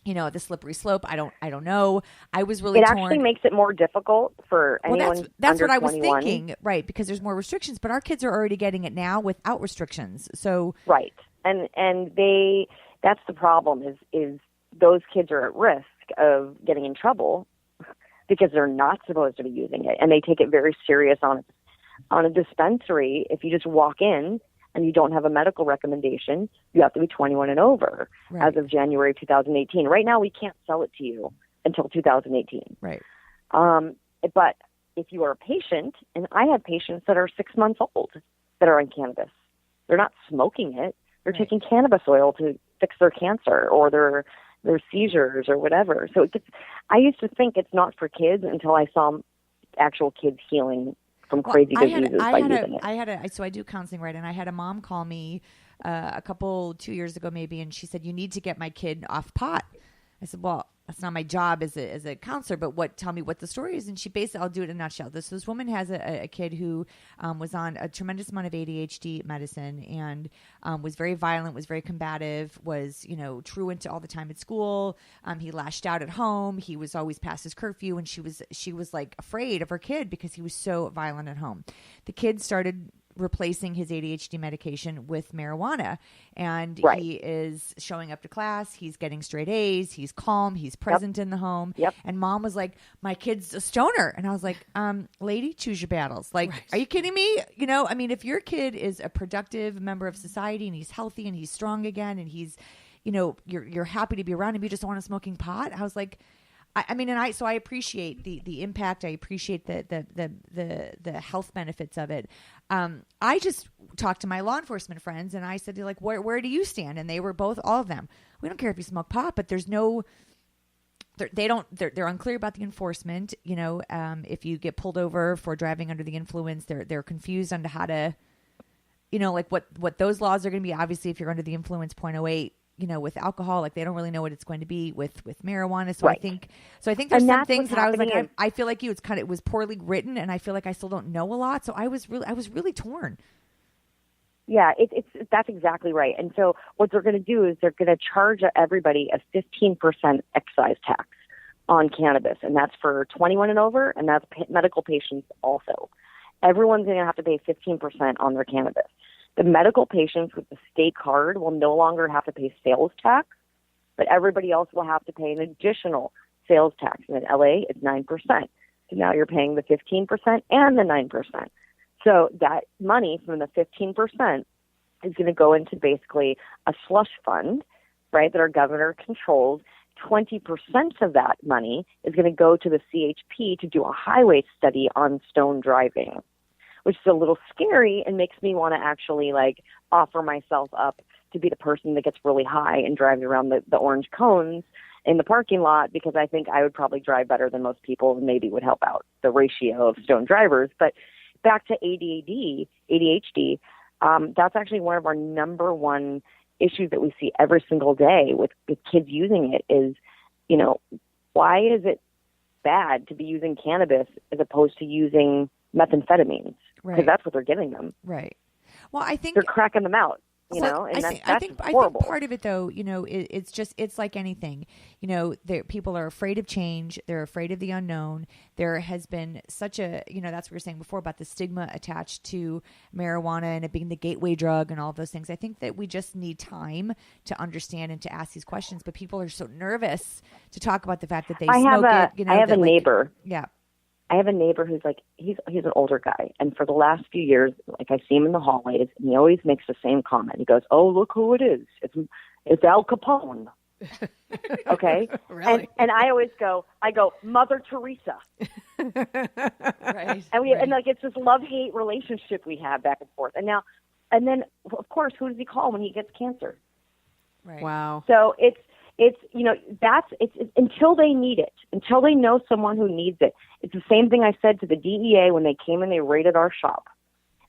The slippery slope. I don't know. I was really torn. It actually makes it more difficult for anyone that's under what I was 21. thinking, right? Because there's more restrictions, but our kids are already getting it now without restrictions. So right, and that's the problem is those kids are at risk of getting in trouble because they're not supposed to be using it, and they take it very serious on a dispensary. If you just walk in and you don't have a medical recommendation, you have to be 21 and over as of January 2018. Right now, we can't sell it to you until 2018. Right. But if you are a patient, and I have patients that are 6 months old that are on cannabis, they're not smoking it. They're taking cannabis oil to fix their cancer or their seizures or whatever. So I used to think it's not for kids until I saw actual kids healing from crazy diseases by using it. So I do counseling, right? And I had a mom call me 2 years ago maybe, and she said, "You need to get my kid off pot." I said, "Well, that's not my job as a counselor, but tell me what the story is." And she basically, I'll do it in a nutshell. This woman has a kid who was on a tremendous amount of ADHD medicine and was very violent, was very combative, was, truant all the time at school. He lashed out at home. He was always past his curfew, and she was like afraid of her kid because he was so violent at home. The kid started replacing his ADHD medication with marijuana, and he is showing up to class. He's getting straight A's. He's calm. He's present in the home. Yep. And mom was like, "My kid's a stoner." And I was like, lady, choose your battles. Like, Are you kidding me? If your kid is a productive member of society and he's healthy and he's strong again and he's, you're happy to be around him, you just don't want him smoking pot. I was like, so I appreciate the impact. I appreciate the health benefits of it. I just talked to my law enforcement friends and I said, like, where do you stand? And they were all of them. We don't care if you smoke pot, but there's no, they're unclear about the enforcement. If you get pulled over for driving under the influence, they're confused on how to, like what those laws are going to be. Obviously, if you're under the influence, 0.08. With alcohol, like they don't really know what it's going to be with marijuana. So I think there's some things that I was like, I feel like it was poorly written, and I feel like I still don't know a lot. So I was really torn. Yeah, that's exactly right. And so what they're going to do is they're going to charge everybody a 15% excise tax on cannabis, and that's for 21 and over, and that's medical patients also. Everyone's going to have to pay 15% on their cannabis. The medical patients with the state card will no longer have to pay sales tax, but everybody else will have to pay an additional sales tax. And in LA, it's 9%. So now you're paying the 15% and the 9%. So that money from the 15% is going to go into basically a slush fund, right, that our governor controls. 20% of that money is going to go to the CHP to do a highway study on stone driving, which is a little scary and makes me want to actually offer myself up to be the person that gets really high and drives around the orange cones in the parking lot, because I think I would probably drive better than most people and maybe would help out the ratio of stone drivers. But back to ADHD, that's actually one of our number one issues that we see every single day with kids using it is, why is it bad to be using cannabis as opposed to using methamphetamines? Because that's what they're giving them. Right. Well, I think they're cracking them out. And I think part of it, though, it's like anything. People are afraid of change. They're afraid of the unknown. There has been such a, that's what we were saying before about the stigma attached to marijuana and it being the gateway drug and all of those things. I think that we just need time to understand and to ask these questions. But people are so nervous to talk about the fact that they smoke it. I have a neighbor. Yeah. I have a neighbor who's he's an older guy, and for the last few years, I see him in the hallways, and he always makes the same comment. He goes, "Oh, look who it is! It's Al Capone." Okay, really? And I always go, Mother Teresa, right? And it's this love-hate relationship we have back and forth, and then of course, who does he call when he gets cancer? Right. Wow. So it's until they need it, until they know someone who needs it. It's the same thing I said to the DEA when they came and they raided our shop.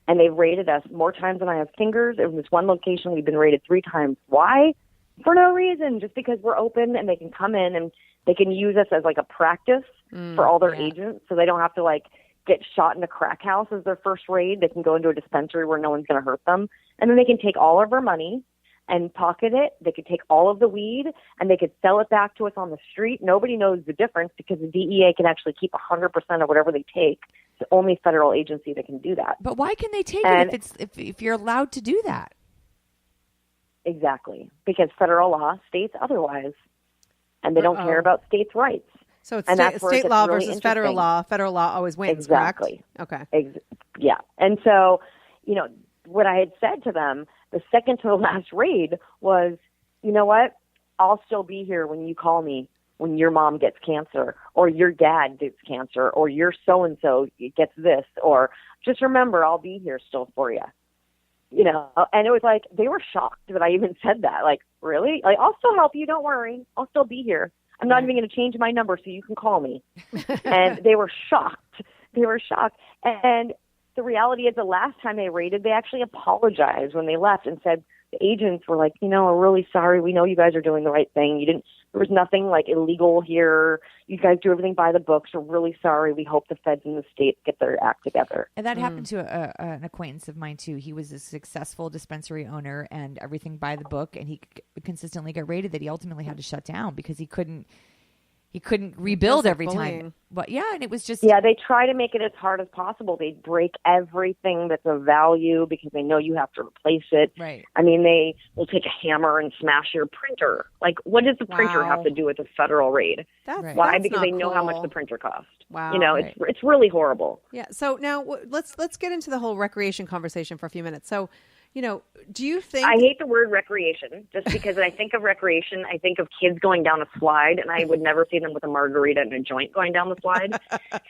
And they raided us more times than I have fingers. In this one location, we've been raided 3 times. Why? For no reason, just because we're open and they can come in and they can use us as a practice for all their agents, so they don't have to get shot in a crack house as their first raid. They can go into a dispensary where no one's going to hurt them. And then they can take all of our money and pocket it. They could take all of the weed and they could sell it back to us on the street. Nobody knows the difference because the DEA can actually keep 100% of whatever they take. It's the only federal agency that can do that. But why can they take it if you're allowed to do that? Exactly. Because federal law states otherwise. And they don't care about states' rights. So it's state law versus federal law. Federal law always wins, exactly. Correct? Okay. Yeah. And so, what I had said to them, the second to the last raid was, you know what? I'll still be here when you call me when your mom gets cancer or your dad gets cancer or your so-and-so gets this, or just remember, I'll be here still for you. And it was they were shocked that I even said that. Really? I'll still help you. Don't worry. I'll still be here. I'm not even going to change my number so you can call me. And they were shocked. And the reality is the last time they raided, they actually apologized when they left and said, the agents were we're really sorry. We know you guys are doing the right thing. There was nothing illegal here. You guys do everything by the books. We're really sorry. We hope the feds in the state get their act together. And that happened to an acquaintance of mine too. He was a successful dispensary owner and everything by the book, and he consistently got raided that he ultimately had to shut down because he couldn't rebuild every time. But and it was just... Yeah, they try to make it as hard as possible. They break everything that's of value because they know you have to replace it. Right. I mean, they will take a hammer and smash your printer. What does the printer have to do with a federal raid? Why? Because they know how much the printer cost. Wow. It's really horrible. Yeah. So now let's get into the whole recreation conversation for a few minutes. So, do you think... I hate the word recreation just because when I think of recreation, I think of kids going down a slide, and I would never see them with a margarita and a joint going down the slide.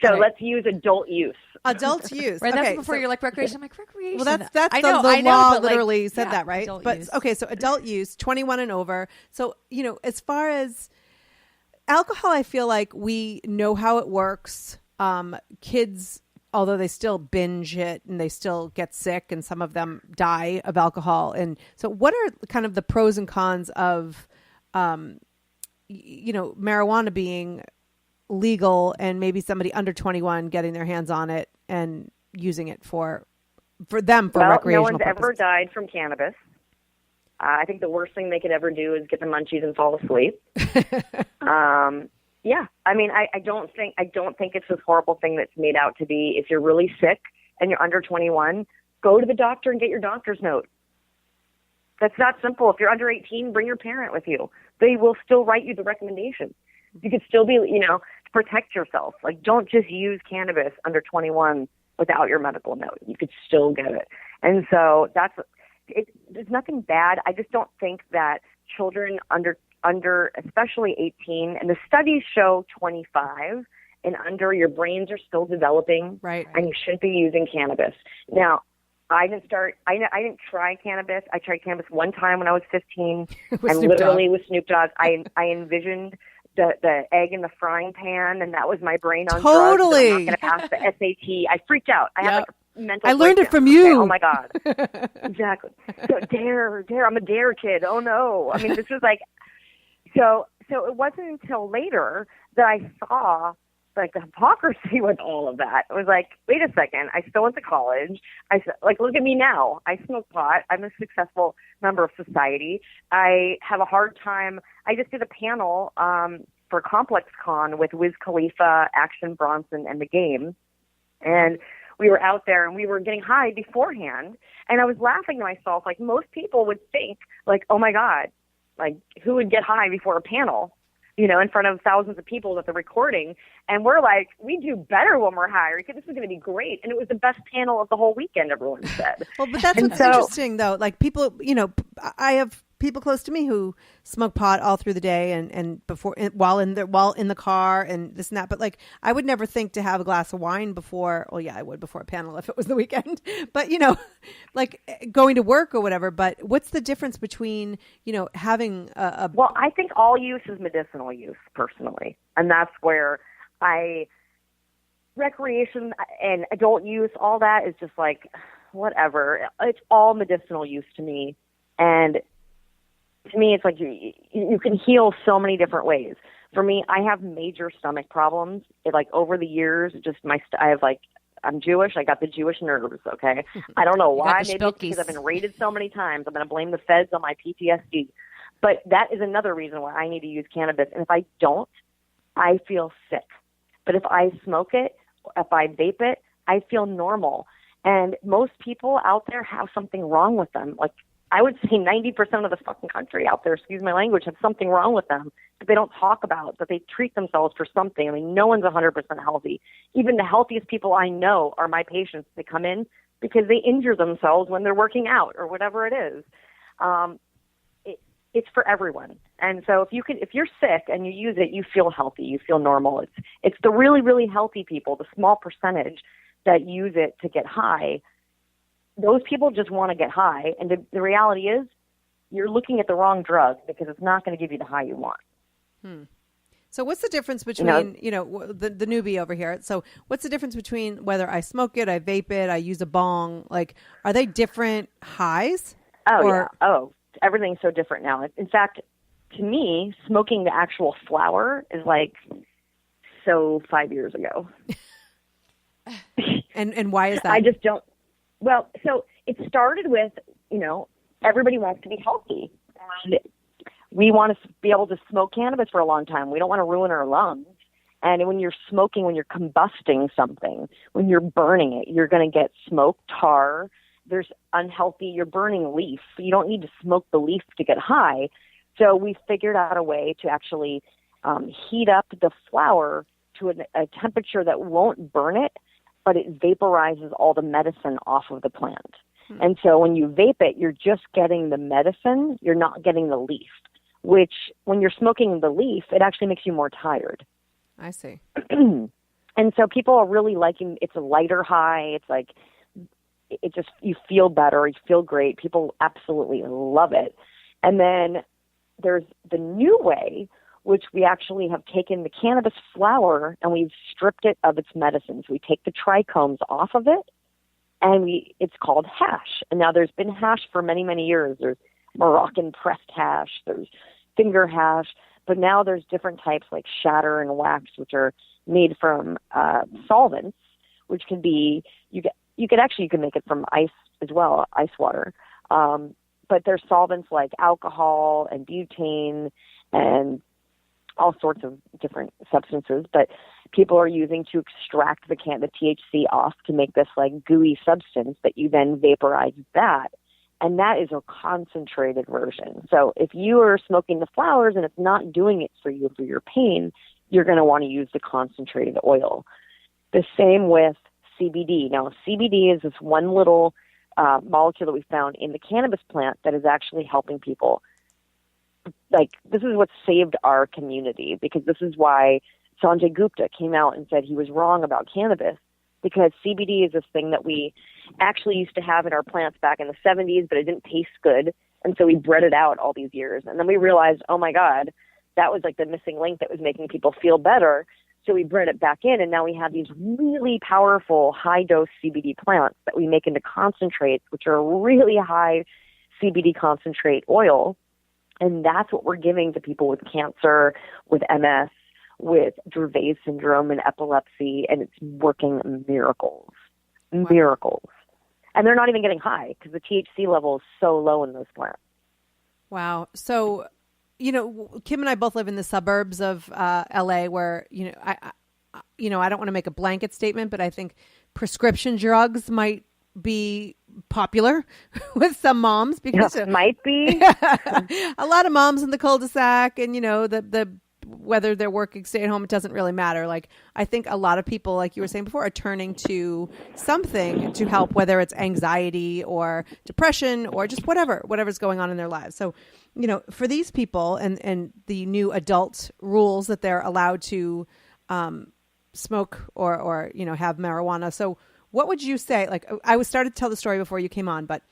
So let's use adult use. Adult use. Right, that's before you're recreation. I'm recreation. Well, that's the law literally said that, right? But use. Okay, so adult use, 21 and over. So, as far as alcohol, I feel like we know how it works. Kids, although they still binge it and they still get sick and some of them die of alcohol. And so what are kind of the pros and cons of, marijuana being legal and maybe somebody under 21 getting their hands on it and using it for recreational purposes? No one's ever died from cannabis. I think the worst thing they could ever do is get the munchies and fall asleep. Yeah, I mean, I don't think it's this horrible thing that's made out to be. If you're really sick and you're under 21, go to the doctor and get your doctor's note. That's not simple. If you're under 18, bring your parent with you. They will still write you the recommendation. You could still be, to protect yourself. Don't just use cannabis under 21 without your medical note. You could still get it. And so there's nothing bad. I just don't think that children under especially 18, and the studies show 25 and under, your brains are still developing, right? And you shouldn't be using cannabis. Now, I didn't try cannabis. I tried cannabis one time when I was 15, and literally with Snoop Dogg, I envisioned the egg in the frying pan, and that was my brain on drugs. I'm not going to pass the SAT. I freaked out. I had like a mental I learned breakdown. it from you. Okay, oh my God. Exactly. So dare. I'm a dare kid. Oh no. I mean, this was like, so it wasn't until later that I saw like the hypocrisy with all of that. It was like, wait a second, I still went to college. Look at me now. I smoke pot. I'm a successful member of society. I have a hard time. I just did a panel for Complex Con with Wiz Khalifa, Action Bronson, and The Game. And we were out there and we were getting high beforehand. And I was laughing to myself, like most people would think, like, oh my God, like who would get high before a panel? You know, in front of thousands of people at the recording. And we're like, we do better when we're high. This is going to be great. And it was the best panel of the whole weekend, everyone said. Well, but that's what's interesting, though. Like people, you know, I have people close to me who smoke pot all through the day and before, while in the car and this and that. But like, I would never think to have a glass of wine before. Well, yeah, I would before a panel if it was the weekend. But you know, like going to work or whatever. But what's the difference between, you know, having a Well, I think all use is medicinal use personally, and that's where recreation and adult use, all that is just like whatever. It's all medicinal use to me, and to me, it's like you can heal so many different ways. For me, I have major stomach problems. Over the years, I'm Jewish. I got the Jewish nerves, okay? I don't know why. Maybe it's because I've been raided so many times. I'm going to blame the feds on my PTSD. But that is another reason why I need to use cannabis. And if I don't, I feel sick. But if I smoke it, if I vape it, I feel normal. And most people out there have something wrong with them. Like, I would say 90% of the fucking country out there, excuse my language, have something wrong with them that they don't talk about, that they treat themselves for something. I mean, no one's 100% healthy. Even the healthiest people I know are my patients. They come in because they injure themselves when they're working out or whatever it is. It's for everyone. And so if you're sick and you use it, you feel healthy, you feel normal. It's the really, really healthy people, the small percentage that use it to get high. Those people just want to get high. And the reality is you're looking at the wrong drug because it's not going to give you the high you want. So what's the difference between, the newbie over here? So what's the difference between whether I smoke it, I vape it, I use a bong? Like, are they different highs? Yeah. Oh, everything's so different now. In fact, to me, smoking the actual flower is like 5 years ago. And why is that? I just don't. Well, so it started with, everybody wants to be healthy. And we want to be able to smoke cannabis for a long time. We don't want to ruin our lungs. And when you're smoking, when you're combusting something, when you're burning it, you're going to get smoke, tar. There's unhealthy, you're burning leaf. You don't need to smoke the leaf to get high. So we figured out a way to actually heat up the flower to a temperature that won't burn it, but it vaporizes all the medicine off of the plant. And so when you vape it, you're just getting the medicine. You're not getting the leaf, which when you're smoking the leaf, it actually makes you more tired. I see. And so people are really liking, it's a lighter high. It's like, it just, you feel better. You feel great. People absolutely love it. And then there's the new way, which we actually have taken the cannabis flower and we've stripped it of its medicines. We take the trichomes off of it, and it's called hash. And now there's been hash for many, many years. There's Moroccan pressed hash, there's finger hash, but now there's different types like shatter and wax, which are made from solvents, which can be, you can make it from ice as well, ice water. But there's solvents like alcohol and butane and all sorts of different substances that people are using to extract the THC off to make this like gooey substance that you then vaporize that. And that is a concentrated version. So if you are smoking the flowers and it's not doing it for you for your pain, you're going to want to use the concentrated oil. The same with CBD. Now, CBD is this one little molecule that we found in the cannabis plant that is actually helping people. Like, this is what saved our community, because this is why Sanjay Gupta came out and said he was wrong about cannabis, because CBD is this thing that we actually used to have in our plants back in the 70s, but it didn't taste good. And so we bred it out all these years. And then we realized, oh my God, that was like the missing link that was making people feel better. So we bred it back in, and now we have these really powerful high-dose CBD plants that we make into concentrates, which are really high CBD concentrate oil. And that's what we're giving to people with cancer, with MS, with Dravet syndrome and epilepsy, and it's working miracles. Wow. Miracles. And they're not even getting high because the THC level is so low in those plants. Wow. So, Kim and I both live in the suburbs of LA, where, I don't want to make a blanket statement, but I think prescription drugs might be popular with some moms, because might be a lot of moms in the cul-de-sac, and the whether they're working, stay at home, it doesn't really matter. Like, I think a lot of people, like you were saying before, are turning to something to help, whether it's anxiety or depression or just whatever's going on in their lives. So, for these people and the new adult rules that they're allowed to smoke or have marijuana. So what would you say? Like, I started to tell the story before you came on, but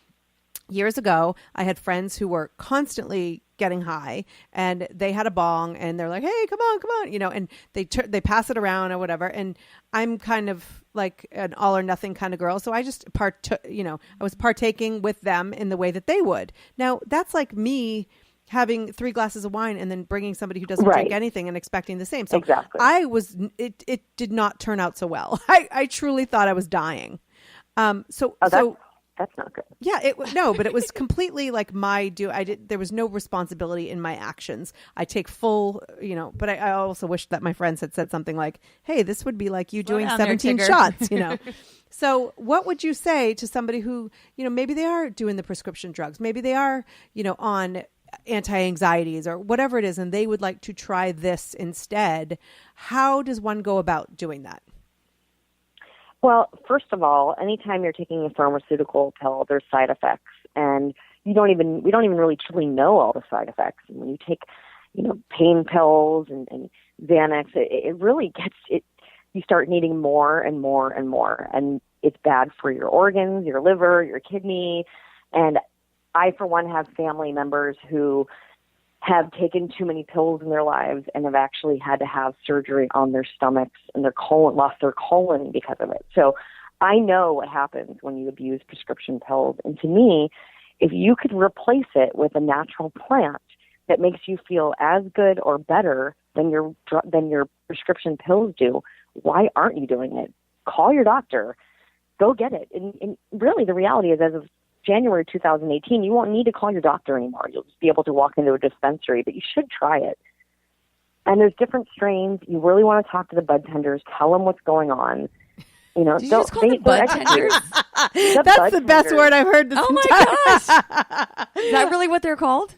years ago, I had friends who were constantly getting high, and they had a bong, and they're like, "Hey, come on," and they pass it around or whatever. And I'm kind of like an all or nothing kind of girl, so I just I was partaking with them in the way that they would. Now, that's like me having 3 glasses of wine and then bringing somebody who doesn't drink anything and expecting the same. So exactly. It did not turn out so well. I truly thought I was dying. That's not good. Yeah, but it was completely like there was no responsibility in my actions. I take full, but I also wish that my friends had said something like, "Hey, this would be like you doing 17 shots," So what would you say to somebody who, maybe they are doing the prescription drugs, maybe they are, on anti-anxieties or whatever it is, and they would like to try this instead? How does one go about doing that? Well, first of all, anytime you're taking a pharmaceutical pill, there's side effects, and we don't even really truly know all the side effects. And when you take, pain pills and Xanax, it really gets it. You start needing more and more and more, and it's bad for your organs, your liver, your kidney. And I, for one, have family members who have taken too many pills in their lives and have actually had to have surgery on their stomachs, and lost their colon because of it. So I know what happens when you abuse prescription pills. And to me, if you could replace it with a natural plant that makes you feel as good or better than your prescription pills do, why aren't you doing it? Call your doctor. Go get it. And really, the reality is, as of January 2018, you won't need to call your doctor anymore. You'll just be able to walk into a dispensary, but you should try it. And there's different strains. You really want to talk to the bud tenders. Tell them what's going on. Did you just call them bud tenders? That's the best word I've heard this entire gosh. Is that really what they're called?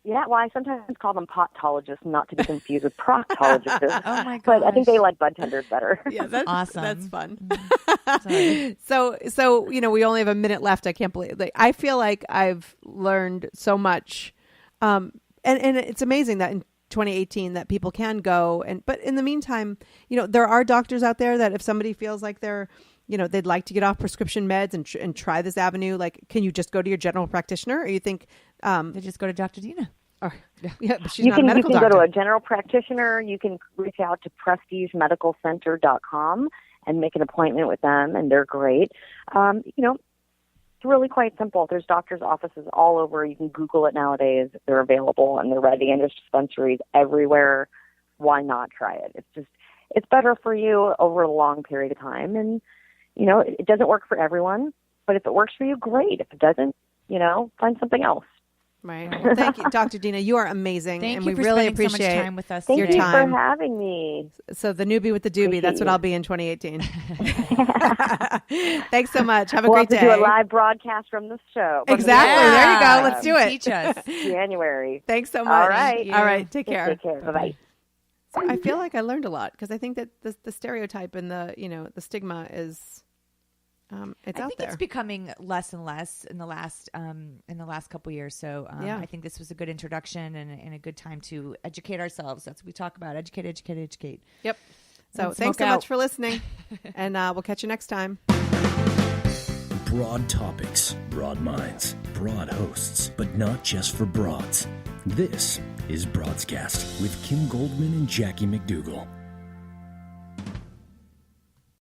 Yeah, well, I sometimes call them potologists, not to be confused with proctologists. Oh my gosh. But I think they like bud tenders better. Yeah, that's awesome. That's fun. Sorry. So we only have a minute left. I can't believe. I feel like I've learned so much, and it's amazing that in 2018 that people can go but in the meantime, there are doctors out there that if somebody feels like they're, they'd like to get off prescription meds and try this avenue, like, can you just go to your general practitioner, or you think they just go to Dr. Dina? Yeah, but she's not a medical doctor. You can go to a general practitioner. You can reach out to prestigemedicalcenter.com and make an appointment with them, and they're great. It's really quite simple. There's doctors' offices all over. You can Google it nowadays. They're available and they're ready, and there's dispensaries everywhere. Why not try it? It's better for you over a long period of time, and it doesn't work for everyone. But if it works for you, great. If it doesn't, find something else. Right. Well, thank you, Dr. Dina. You are amazing. Thank and you we for really spending appreciate so much time with us. Thank your you time for having me. So the newbie with the doobie, that's what I'll be in 2018. Thanks so much. Have a we'll great day. We'll have to do a live broadcast from the show. Exactly. Yeah. There you go. Let's do it. Teach us. January. Thanks so much. All right. All right. Take care. Take care. Bye-bye. I feel like I learned a lot because I think that the stereotype and the stigma is it's I out think there. it's becoming less and less in the last couple years. So Yeah. I think this was a good introduction and a good time to educate ourselves. That's what we talk about: educate. Yep. So And thanks smoke so much out. for listening, and we'll catch you next time. Broad topics, broad minds, broad hosts, but not just for broads. This is Broadscast with Kim Goldman and Jackie McDougall.